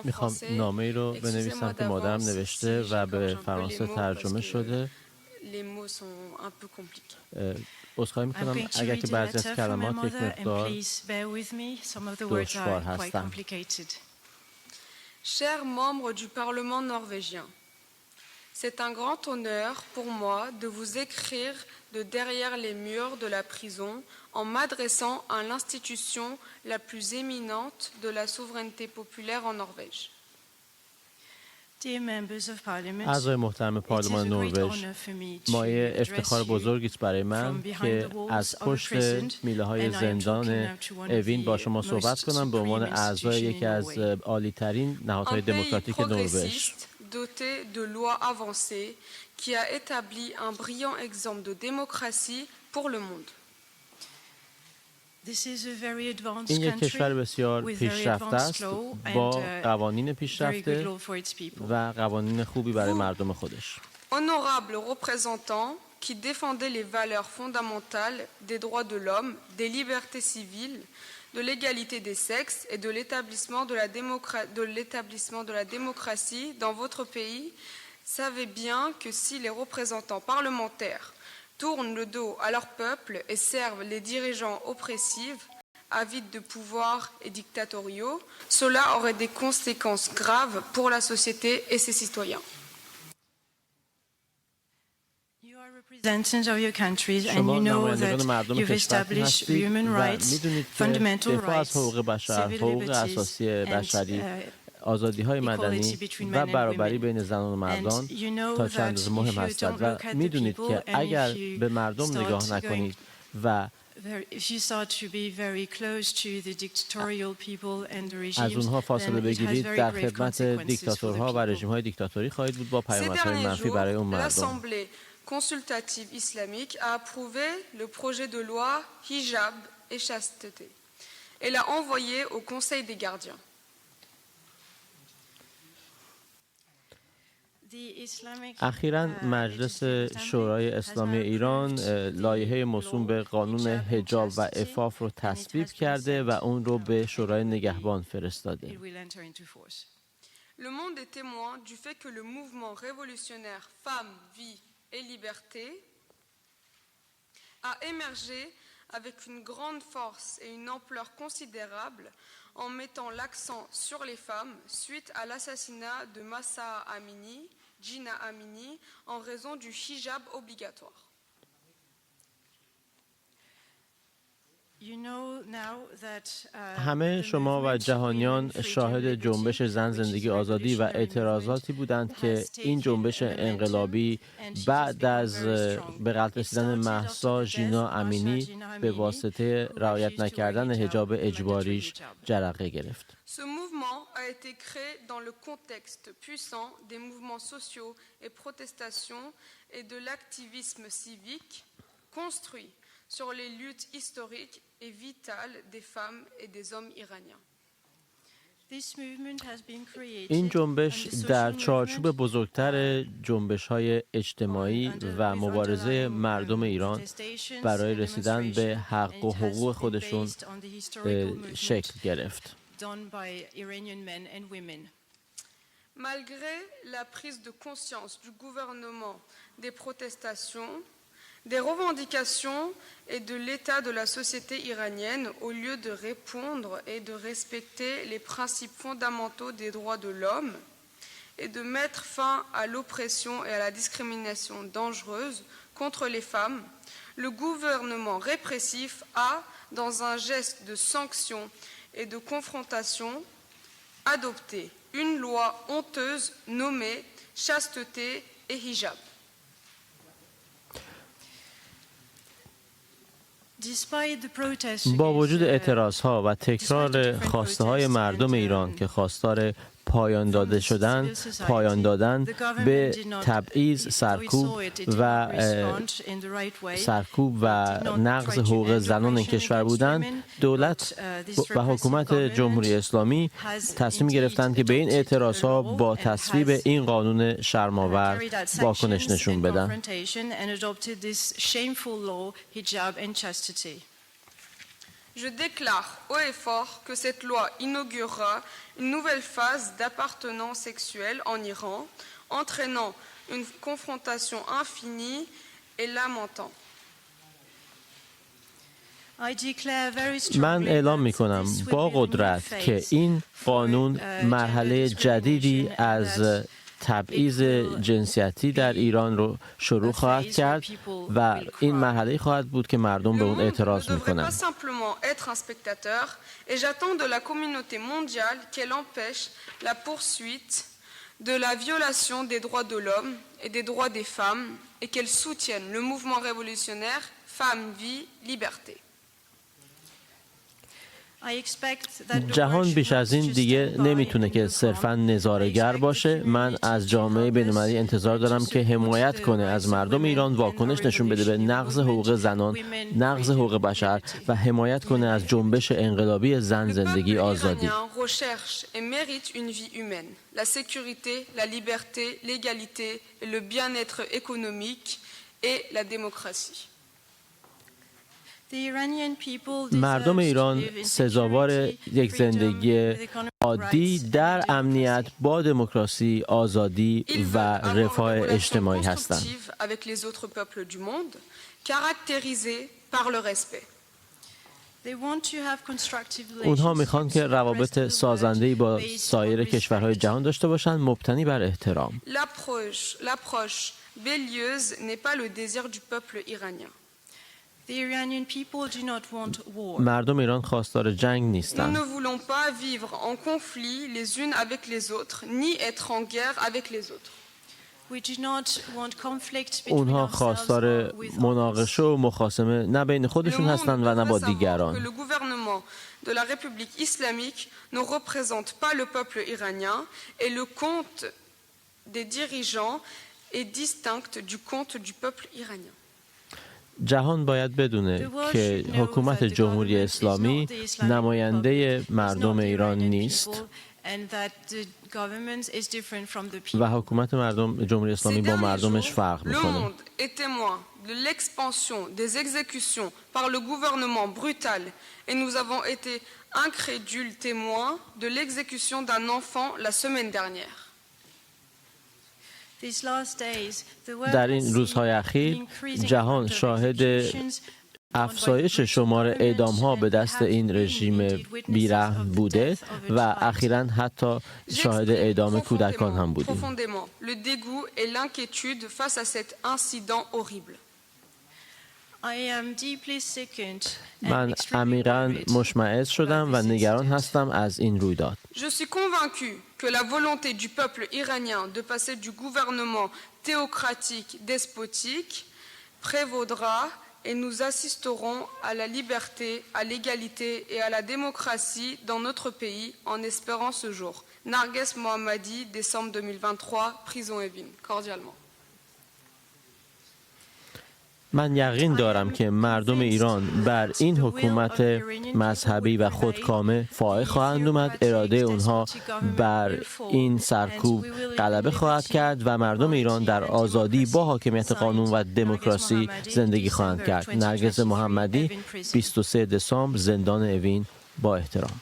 میخوام نامه ای رو بنویسم که مادرم نوشته و به فرانسه ترجمه شده. عذرخواهی میکنم اگر که بعضی از کلمات یک مقدار دشوار هستند. Chers membres du Parlement norvégien, c'est un grand honneur pour moi de vous écrire de derrière les murs de la prison en m'adressant à l'institution la plus éminente de la souveraineté populaire en Norvège. اعضای محترم پارلمان نروژ، مایه افتخار بزرگی است برای من که از پشت میله‌های زندان اوین با شما صحبت کنم به عنوان اعضای یکی از عالی‌ترین نهادهای دموکراتیک نروژ. doté de lois avancées qui a établi un brillant exemple de démocratie pour le monde. این یک کشور بسیار پیشرفته است با قوانین پیشرفته و قوانین خوبی برای مردم خودش. Honorables représentants qui défendaient les valeurs fondamentales des droits de l'homme, des libertés civiles, de l'égalité des sexes et de l'établissement de la démocratie dans votre pays, savez bien que si les représentants parlementaires tournent le dos à leur peuple et servent les dirigeants oppressifs, avides de pouvoir et dictatoriaux, cela aurait des conséquences graves pour la société et ses citoyens. شما نمایندگان مردم کشورتون هستید و میدونید که دفاع از حقوق بشر، حقوق اساسی بشری، آزادی‌های مدنی و برابری بین زنان و مردان تا چند اندازه مهم هستند و میدونید که اگر به مردم نگاه نکنید و از اونها فاصله بگیرید در خدمت دیکتاتورها و رژیم‌های دیکتاتوری خواهید بود با پیامدهای منفی برای اون مردم. Consultative islamique a approuvé le projet de loi Hijab et chasteté et l'a envoyé au Conseil des gardiens. اخیراً مجلس شورای اسلامی ایران لایحه موسوم به قانون حجاب و عفاف رو تصویب کرده و اون رو به شورای نگهبان فرستاده. Le monde est témoin du fait que le mouvement révolutionnaire Femmes, Vie et Liberté a émergé avec une grande force et une ampleur considérable en mettant l'accent sur les femmes suite à l'assassinat de Mahsa Amini, Jina Amini, en raison du hijab obligatoire. همه شما و جهانیان شاهد جنبش زن زندگی آزادی و اعتراضاتی بودند که این جنبش انقلابی بعد از به قتل رسیدن مهسا ژینا امینی به واسطه رعایت نکردن حجاب اجباریش جرقه گرفت. Ce mouvement a été créé dans le contexte puissant des mouvements sociaux et protestations et de l'activisme civique construit sur les luttes historiques et vitales des femmes et des hommes iraniens. این جنبش در چارچوب بزرگتر جنبش‌های اجتماعی و مبارزه مردم ایران برای رسیدن به حق و حقوق خودشون شکل گرفت. Malgré la prise de conscience du gouvernement des protestations, des revendications et de l'état de la société iranienne, au lieu de répondre et de respecter les principes fondamentaux des droits de l'homme et de mettre fin à l'oppression et à la discrimination dangereuse contre les femmes, le gouvernement répressif a, dans un geste de sanction et de confrontation, adopté une loi honteuse nommée chasteté et hijab. با وجود اعتراضها و تکرار خواسته های مردم ایران که خواستار پایان دادن به تبعیض، سرکوب و نقض حقوق زنان این کشور بودند، دولت و حکومت جمهوری اسلامی تصمیم گرفتند که به این اعتراضها با تصویب این قانون شرم‌آور واکنش نشون بدن. Je déclare haut et fort que cette loi inaugurera une nouvelle phase d'appartenance sexuelle en Iran, entraînant une confrontation infinie et lamentant. من اعلام می‌کنم با قدرت که این قانون مرحله جدیدی از تبعیض جنسیتی در ایران رو شروع خواهد کرد و این مرحله خواهد بود که مردم به اون اعتراض می‌کنند. Et j'attends de la communauté mondiale qu'elle empêche la poursuite de la violation des droits de l'homme et des droits des femmes et qu'elle soutienne le mouvement révolutionnaire Femmes, Vie, Liberté. جهان بیش از این دیگه نمیتونه که صرفاً نظاره‌گر باشه. من از جامعه بین‌المللی انتظار دارم که حمایت کنه از مردم ایران، واکنش نشون بده به نقض حقوق زنان، نقض حقوق بشر و حمایت کنه از جنبش انقلابی زن، زندگی، آزادی. recherche et mérite une vie humaine, la sécurité, la liberté, l'égalité, le bien-être économique et la démocratie. مردم ایران سزاوار یک زندگی عادی در امنیت با دموکراسی، آزادی و رفاه اجتماعی هستند. اونها میخوان که روابط سازنده‌ای با سایر کشورهای جهان داشته باشند، مبتنی بر احترام. L'approche belliqueuse n'est pas le désir du peuple iranien. مردم ایران خواستار جنگ نیستند. Nous ne voulons pas vivre en conflit les unes avec les autres, ni être en guerre avec les autres. اونها خواستار مناقشه و مخاصمه نه بین خودشون هستند و نه با دیگران. Le gouvernement de la République islamique ne représente pas le peuple iranien et le compte des dirigeants est distinct du compte du peuple iranien. جهان باید بدونه که حکومت جمهوری اسلامی نماینده مردم ایران نیست و حکومت جمهوری اسلامی با مردمش فرق میکنه. de l'expansion des exécutions par le gouvernement brutal et nous avons été incrédules témoins de l'exécution d'un enfant la semaine dernière. در این روزهای اخیر جهان شاهد افزایش شمار اعدام‌ها به دست این رژیم بی‌رحم بوده و اخیراً حتی شاهد اعدام کودکان هم بودیم. من عمیقاً مشمئز شدم و نگران هستم از این رویداد. Je suis convaincu que la volonté du peuple iranien de passer du gouvernement théocratique despotique prévaudra et nous assisterons à la liberté, à l'égalité et à la démocratie dans notre pays en espérant ce jour. Narges Mohammadi, décembre 2023, prison Evin. Cordialement. من یقین دارم که مردم ایران بر این حکومت مذهبی و خودکامه فائق خواهند اومد. اراده اونها بر این سرکوب غلبه خواهد کرد و مردم ایران در آزادی با حاکمیت قانون و دموکراسی زندگی خواهند کرد. نرگس محمدی، 23 دسامبر، زندان اوین. با احترام.